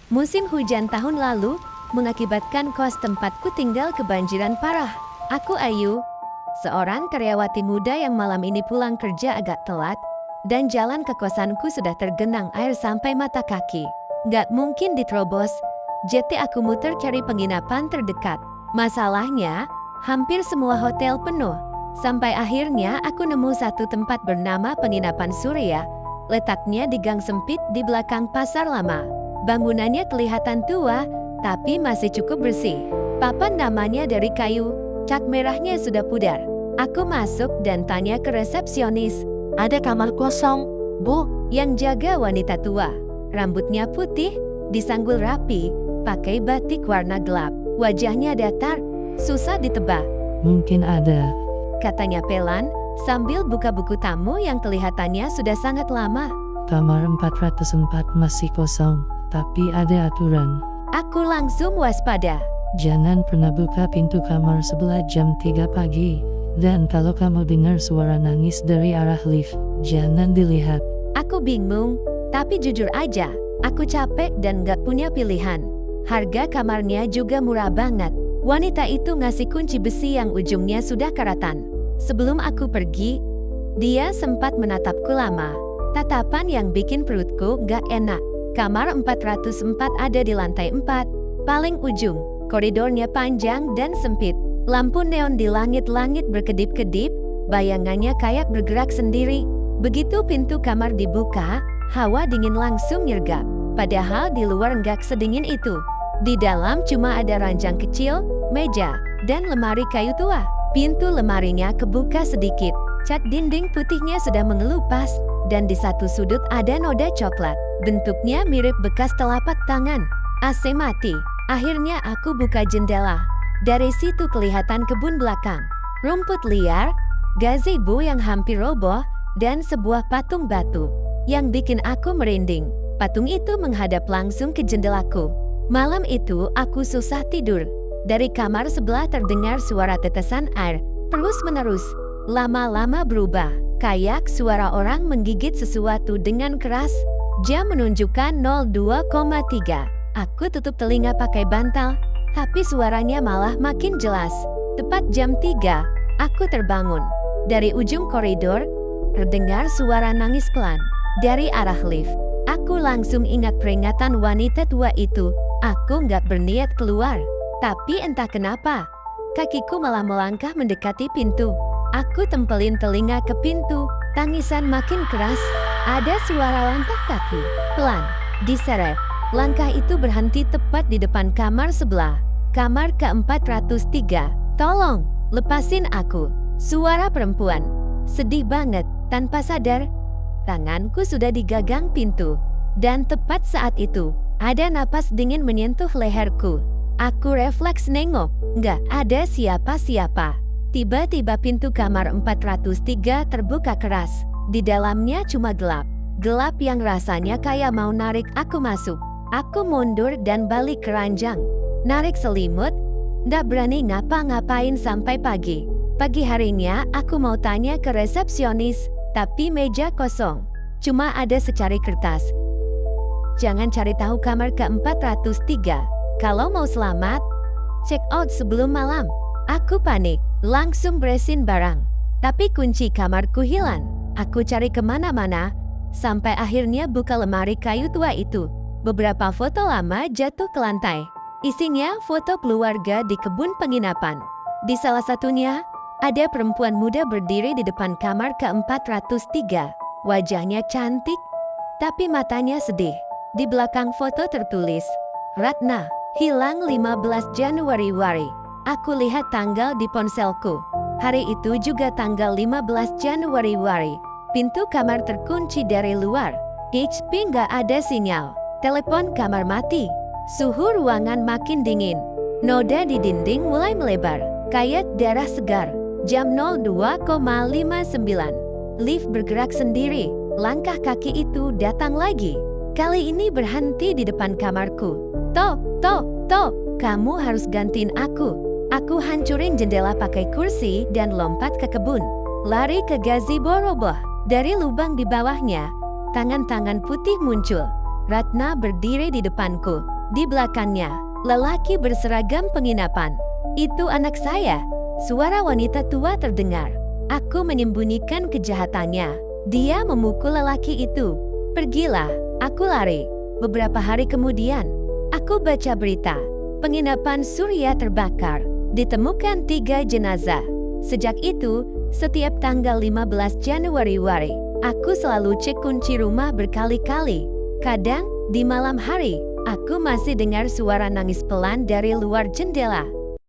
Musim hujan tahun lalu mengakibatkan kos tempatku tinggal kebanjiran parah. Aku Ayu, seorang karyawati muda yang malam ini pulang kerja agak telat, dan jalan ke kosanku sudah tergenang air sampai mata kaki. Gak mungkin diterobos, jadi aku muter cari penginapan terdekat. Masalahnya, hampir semua hotel penuh. Sampai akhirnya aku nemu satu tempat bernama Penginapan Surya. Letaknya di gang sempit di belakang pasar lama. Bangunannya kelihatan tua, tapi masih cukup bersih. Papan namanya dari kayu, cat merahnya sudah pudar. Aku masuk dan tanya ke resepsionis. Ada kamar kosong, Bu. Yang jaga wanita tua. Rambutnya putih, disanggul rapi, pakai batik warna gelap. Wajahnya datar, susah ditebak. Mungkin ada. Katanya pelan, sambil buka buku tamu yang kelihatannya sudah sangat lama. Kamar 404 masih kosong, tapi ada aturan. Aku langsung waspada. Jangan pernah buka pintu kamar sebelah jam 3 pagi. Dan kalau kamu dengar suara nangis dari arah lift, jangan dilihat. Aku bingung, tapi jujur aja, aku capek dan gak punya pilihan. Harga kamarnya juga murah banget. Wanita itu ngasih kunci besi yang ujungnya sudah karatan. Sebelum aku pergi, dia sempat menatapku lama. Tatapan yang bikin perutku gak enak. Kamar 404 ada di lantai 4, paling ujung. Koridornya panjang dan sempit. Lampu neon di langit-langit berkedip-kedip, bayangannya kayak bergerak sendiri. Begitu pintu kamar dibuka, hawa dingin langsung nyergap. Padahal di luar nggak sedingin itu. Di dalam cuma ada ranjang kecil, meja, dan lemari kayu tua. Pintu lemarinya kebuka sedikit. Cat dinding putihnya sudah mengelupas, dan di satu sudut ada noda coklat. Bentuknya mirip bekas telapak tangan. AC mati. Akhirnya aku buka jendela. Dari situ kelihatan kebun belakang, rumput liar, gazebo yang hampir roboh, dan sebuah patung batu yang bikin aku merinding. Patung itu menghadap langsung ke jendelaku. Malam itu aku susah tidur. Dari kamar sebelah terdengar suara tetesan air, terus-menerus. Lama-lama berubah, kayak suara orang menggigit sesuatu dengan keras. Jam menunjukkan 02,3. Aku tutup telinga pakai bantal, tapi suaranya malah makin jelas. Tepat jam 3, aku terbangun. Dari ujung koridor, terdengar suara nangis pelan. Dari arah lift, aku langsung ingat peringatan wanita tua itu. Aku nggak berniat keluar, tapi entah kenapa, kakiku malah melangkah mendekati pintu. Aku tempelin telinga ke pintu, tangisan makin keras. Ada suara langkah kaki, pelan, diseret. Langkah itu berhenti tepat di depan kamar sebelah. Kamar ke-403. Tolong, lepasin aku. Suara perempuan. Sedih banget, tanpa sadar. Tanganku sudah digagang pintu. Dan tepat saat itu, ada napas dingin menyentuh leherku. Aku refleks nengok, nggak ada siapa-siapa. Tiba-tiba pintu kamar 403 terbuka keras. Di dalamnya cuma gelap. Gelap yang rasanya kayak mau narik aku masuk. Aku mundur dan balik ke ranjang. Narik selimut, gak berani ngapa-ngapain sampai pagi. Pagi harinya aku mau tanya ke resepsionis, tapi meja kosong. Cuma ada secari kertas. Jangan cari tahu kamar ke-403. Kalau mau selamat, check out sebelum malam. Aku panik, langsung beresin barang. Tapi kunci kamarku hilang. Aku cari kemana-mana, sampai akhirnya buka lemari kayu tua itu. Beberapa foto lama jatuh ke lantai. Isinya foto keluarga di kebun penginapan. Di salah satunya, ada perempuan muda berdiri di depan kamar ke-403. Wajahnya cantik, tapi matanya sedih. Di belakang foto tertulis, Ratna, hilang 15 Januari. Aku lihat tanggal di ponselku. Hari itu juga tanggal 15 Januari. Pintu kamar terkunci dari luar. HP nggak ada sinyal. Telepon kamar mati. Suhu ruangan makin dingin. Noda di dinding mulai melebar, kayak darah segar. Jam 02,59. Lift bergerak sendiri. Langkah kaki itu datang lagi. Kali ini berhenti di depan kamarku. Tok, kamu harus gantiin aku. Aku hancurin jendela pakai kursi dan lompat ke kebun. Lari ke gazebo roboh. Dari lubang di bawahnya, tangan-tangan putih muncul. Ratna berdiri di depanku. Di belakangnya, lelaki berseragam penginapan. Itu anak saya. Suara wanita tua terdengar. Aku menyembunyikan kejahatannya. Dia memukul lelaki itu. Pergilah, aku lari. Beberapa hari kemudian, aku baca berita. Penginapan Surya terbakar. Ditemukan 3 jenazah. Sejak itu, setiap tanggal 15 Januari, aku selalu cek kunci rumah berkali-kali. Kadang, di malam hari, aku masih dengar suara nangis pelan dari luar jendela.